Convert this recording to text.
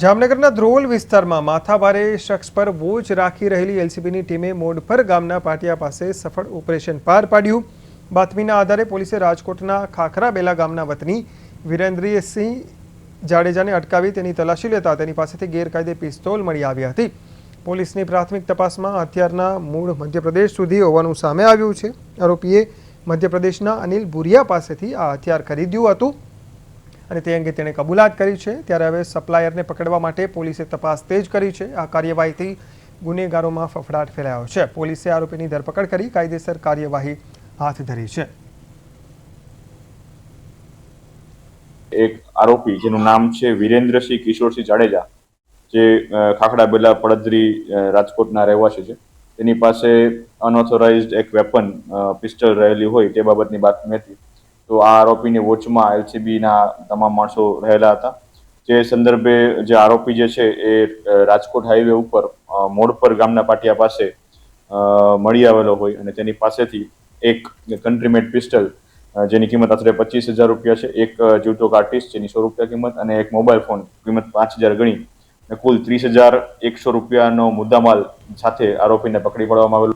જામનગરના ધ્રોલ વિસ્તારમાં માથાભારે શખ્સ પર વોચ રાખી રહેલી એલસીબીની ટીમે મોડફર ગામના પાટિયા પાસે સફળ ઓપરેશન પાર પાડ્યું। બાતમીના આધારે પોલીસે રાજકોટના ખાખરાબેલા ગામના વતની વિરેન્દ્રસિંહ જાડેજાને અટકાવી તેની તલાશી લેતા તેની પાસેથી ગેરકાયદે પિસ્તોલ મળી આવી હતી। પોલીસની પ્રાથમિક તપાસમાં હથિયારના મૂળ મધ્યપ્રદેશ સુધી હોવાનું સામે આવ્યું છે। આરોપીએ મધ્યપ્રદેશના અનિલ ભુરિયા પાસેથી આ હથિયાર ખરીદ્યું હતું અને તે અંગે તેણે કબૂલાત કરી છે। ત્યારે હવે સપ્લાયરને પકડવા માટે પોલીસે તપાસ તેજ કરી છે। આ કાર્યવાહીથી ગુનેગારોમાં ફફડાટ ફેલાયો છે। પોલીસે આરોપીની ધરપકડ કરી કાયદેસર કાર્યવાહી હાથ ધરી છે। એક આરોપી જેનું નામ છે વિરેન્દ્રસિંહ કિશોરસિંહ જાડેજા, જે ખાખડાબેલા પડદરી રાજકોટના રહેવાસી છે, તેની પાસે અનઓથોરાઇઝડ એક વેપન પિસ્ટલ રહેલી હોય તે બાબતની બાતમી હતી। તો આ આરોપીની વોચમાં એલસીબીના તમામ માણસો રહેલા હતા। જે સંદર્ભે જે આરોપી જે છે એ રાજકોટ હાઈવે ઉપર મોડપર ગામના પાટિયા પાસે મળી આવેલો હોય અને તેની પાસેથી એક કન્ટ્રીમેડ પિસ્ટલ જેની કિંમત આશરે 25,000 રૂપિયા છે, એક જીવતો કાર્ટિસ જેની 100 રૂપિયા કિંમત અને એક મોબાઈલ ફોન કિંમત 5,000 ગણી કુલ 30,100 રૂપિયાનો મુદ્દામાલ સાથે આરોપીને પકડી પાડવામાં આવેલો।